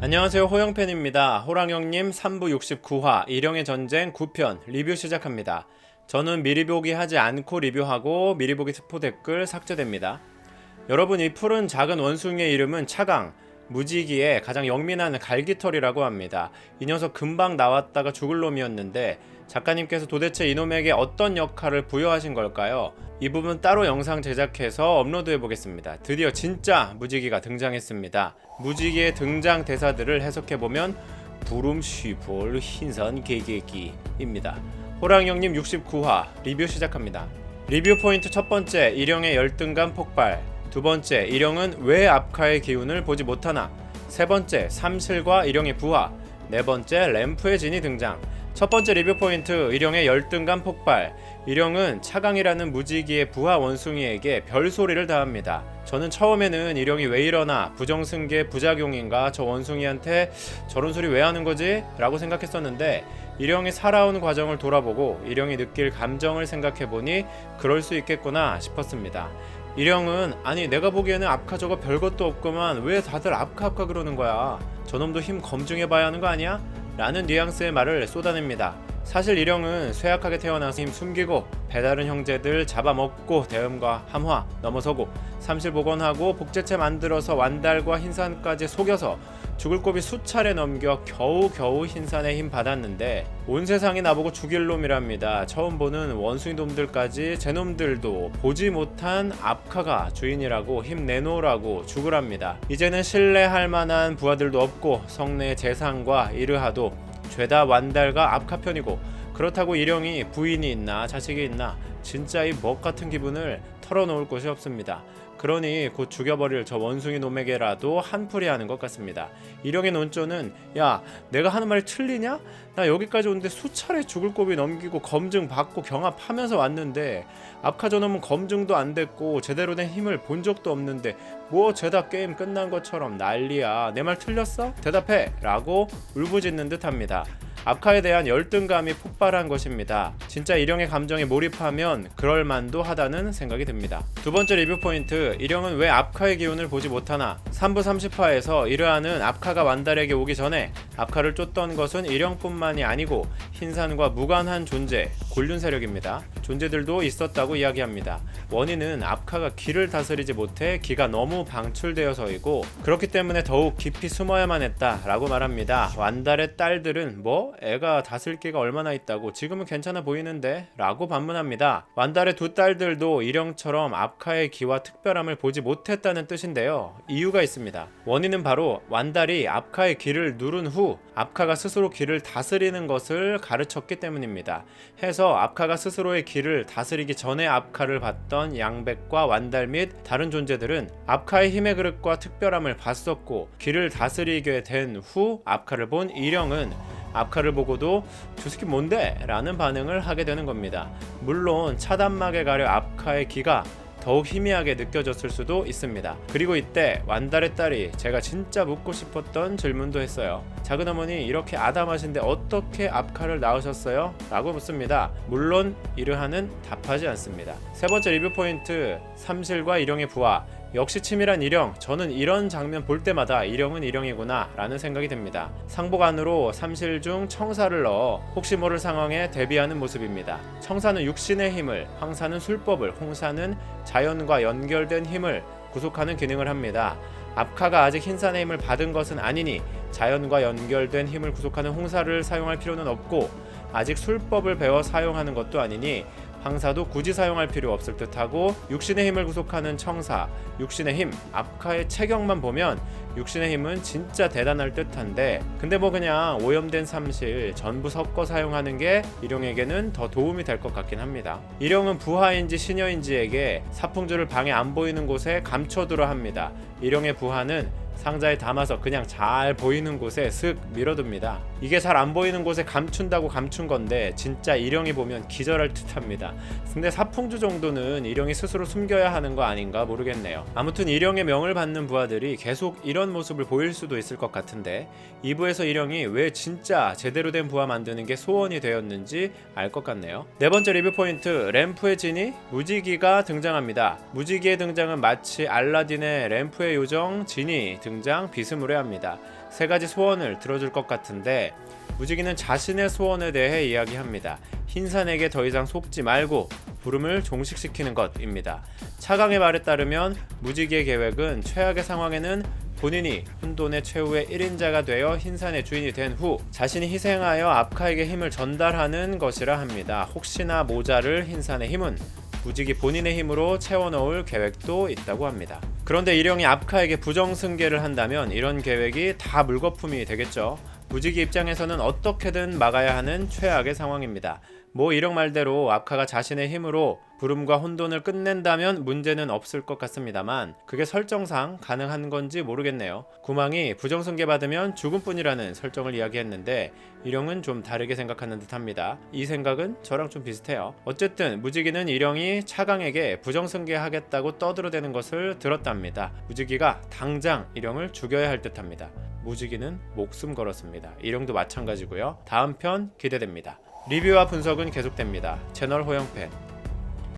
안녕하세요, 호영팬입니다. 호랑형님 3부 69화 일형의 전쟁 9편 리뷰 시작합니다. 저는 미리 보기 하지 않고 리뷰하고 미리 보기 스포 댓글 삭제됩니다. 여러분, 이 푸른 작은 원숭이의 이름은 차강, 무지기의 가장 영민한 갈기털이라고 합니다. 이 녀석 금방 나왔다가 죽을 놈이었는데 작가님께서 도대체 이놈에게 어떤 역할을 부여하신 걸까요? 이 부분 따로 영상 제작해서 업로드해 보겠습니다. 드디어 진짜 무지기가 등장했습니다. 무지기의 등장 대사들을 해석해보면 부름쉬볼 흰선 개개기입니다. 호랑형님 69화 리뷰 시작합니다. 리뷰 포인트 첫 번째, 일형의 열등감 폭발. 두 번째, 일형은 왜 압카의 기운을 보지 못하나. 세 번째, 삼실과 일형의 부하. 네 번째, 램프의 진이 등장. 첫 번째 리뷰 포인트, 일형의 열등감 폭발. 일형은 차강이라는 무지기의 부하 원숭이에게 별소리를 다합니다. 저는 처음에는 일형이 왜 이러나, 부정승계 부작용인가, 저 원숭이한테 저런 소리 왜 하는 거지? 라고 생각했었는데 일형이 살아온 과정을 돌아보고 일형이 느낄 감정을 생각해보니 그럴 수 있겠구나 싶었습니다. 일형은 아니 내가 보기에는 압카 저거 별것도 없구만 왜 다들 압카 그러는 거야, 저놈도 힘 검증해봐야 하는 거 아니야? 라는 뉘앙스의 말을 쏟아냅니다. 사실 일형은 쇠약하게 태어나서 힘 숨기고 배다른 형제들 잡아먹고 대음과 함화 넘어서고 삼실 복원하고 복제체 만들어서 완달과 흰산까지 속여서 죽을 고비 수차례 넘겨 겨우겨우 흰산의 힘 받았는데 온 세상이 나보고 죽일 놈이랍니다. 처음 보는 원숭이 놈들까지 제 놈들도 보지 못한 압카가 주인이라고 힘 내놓으라고 죽으랍니다. 이제는 신뢰할 만한 부하들도 없고 성내 재상과 이르하도 죄다 완달과 압카 편이고, 그렇다고 일형이 부인이 있나 자식이 있나 진짜 이 먹같은 기분을 털어놓을 곳이 없습니다. 그러니 곧 죽여버릴 저 원숭이 놈에게라도 한풀이 하는 것 같습니다. 일형의 논조는 야 내가 하는 말이 틀리냐? 나 여기까지 오는데 수차례 죽을 고비 넘기고 검증 받고 경합하면서 왔는데 압카 저놈은 검증도 안 됐고 제대로 된 힘을 본 적도 없는데 뭐 죄다 게임 끝난 것처럼 난리야. 내 말 틀렸어? 대답해! 라고 울부짖는 듯 합니다. 압카에 대한 열등감이 폭발한 것입니다. 진짜 일형의 감정에 몰입하면 그럴만도 하다는 생각이 듭니다. 두 번째 리뷰 포인트, 일형은 왜 압카의 기운을 보지 못하나. 3부 30화에서 이르하는 압카가 완달에게 오기 전에 압카를 쫓던 것은 일형뿐만이 아니고 흰산과 무관한 존재, 곤륜 세력입니다. 존재들도 있었다고 이야기합니다. 원인은 압카가 기를 다스리지 못해 기가 너무 방출되어서이고 그렇기 때문에 더욱 깊이 숨어야만 했다라고 말합니다. 완달의 딸들은 뭐? 애가 다스릴 기가 얼마나 있다고 지금은 괜찮아 보이는데? 라고 반문합니다. 완달의 두 딸들도 일형처럼 압카의 기와 특별함을 보지 못했다는 뜻인데요. 이유가 있습니다. 원인은 바로 완달이 압카의 기를 누른 후 압카가 스스로 기를 다스리는 것을 가르쳤기 때문입니다. 해서 압카가 스스로의 기를 다스리기 전에 압카를 봤던 양백과 완달 및 다른 존재들은 압카의 힘의 그릇과 특별함을 봤었고, 기를 다스리게 된 후 압카를 본 일형은 압카를 보고도 저 새끼 뭔데? 라는 반응을 하게 되는 겁니다. 물론 차단막에 가려 압카의 기가 더욱 희미하게 느껴졌을 수도 있습니다. 그리고 이때 완달의 딸이 제가 진짜 묻고 싶었던 질문도 했어요. 작은 어머니 이렇게 아담하신데 어떻게 압카를 낳으셨어요? 라고 묻습니다. 물론 이르하는 답하지 않습니다. 세 번째 리뷰 포인트, 삼실과 일형의 부하. 역시 치밀한 일형. 저는 이런 장면 볼 때마다 일형은 일형이구나 라는 생각이 듭니다. 상복 안으로 삼실 중 청사를 넣어 혹시 모를 상황에 대비하는 모습입니다. 청사는 육신의 힘을, 황사는 술법을, 홍사는 자연과 연결된 힘을 구속하는 기능을 합니다. 압카가 아직 흰산의 힘을 받은 것은 아니니 자연과 연결된 힘을 구속하는 홍사를 사용할 필요는 없고, 아직 술법을 배워 사용하는 것도 아니니 황사도 굳이 사용할 필요 없을 듯하고, 육신의 힘을 구속하는 청사, 육신의 힘, 압카의 체격만 보면 육신의 힘은 진짜 대단할 듯한데, 근데 뭐 그냥 오염된 삼실 전부 섞어 사용하는 게 일형에게는 더 도움이 될 것 같긴 합니다. 일형은 부하인지 시녀인지에게 사풍주를 방에 안 보이는 곳에 감춰두려 합니다. 일형의 부하는 상자에 담아서 그냥 잘 보이는 곳에 슥 밀어둡니다. 이게 잘 안 보이는 곳에 감춘다고 감춘 건데 진짜 일형이 보면 기절할 듯합니다. 근데 사풍주 정도는 일형이 스스로 숨겨야 하는 거 아닌가 모르겠네요. 아무튼 일형의 명을 받는 부하들이 계속 이런 모습을 보일 수도 있을 것 같은데 2부에서 일형이 왜 진짜 제대로 된 부하 만드는 게 소원이 되었는지 알 것 같네요. 네 번째 리뷰 포인트, 램프의 진이 무지기가 등장합니다. 무지기의 등장은 마치 알라딘의 램프의 요정 진이 등장 비스무리합니다. 세 가지 소원을 들어줄 것 같은데 무지개는 자신의 소원에 대해 이야기합니다. 흰산에게 더 이상 속지 말고 부름을 종식시키는 것입니다. 차강의 말에 따르면 무지개의 계획은 최악의 상황에는 본인이 혼돈의 최후의 1인자가 되어 흰산의 주인이 된 후 자신이 희생하여 압카에게 힘을 전달하는 것이라 합니다. 혹시나 모자를 흰산의 힘은 무지개 본인의 힘으로 채워넣을 계획도 있다고 합니다. 그런데 일령이 압카에게 부정승계를 한다면 이런 계획이 다 물거품이 되겠죠. 무지개 입장에서는 어떻게든 막아야 하는 최악의 상황입니다. 일령 말대로 압카가 자신의 힘으로 부름과 혼돈을 끝낸다면 문제는 없을 것 같습니다만 그게 설정상 가능한 건지 모르겠네요. 구망이 부정승계 받으면 죽음뿐이라는 설정을 이야기했는데 일령은 좀 다르게 생각하는 듯합니다. 이 생각은 저랑 좀 비슷해요. 어쨌든 무지개는 일령이 차강에게 부정승계 하겠다고 떠들어대는 것을 들었답니다. 무지개가 당장 일령을 죽여야 할 듯합니다. 무지개는 목숨 걸었습니다. 일령도 마찬가지고요. 다음 편 기대됩니다. 리뷰와 분석은 계속됩니다. 채널 호영팬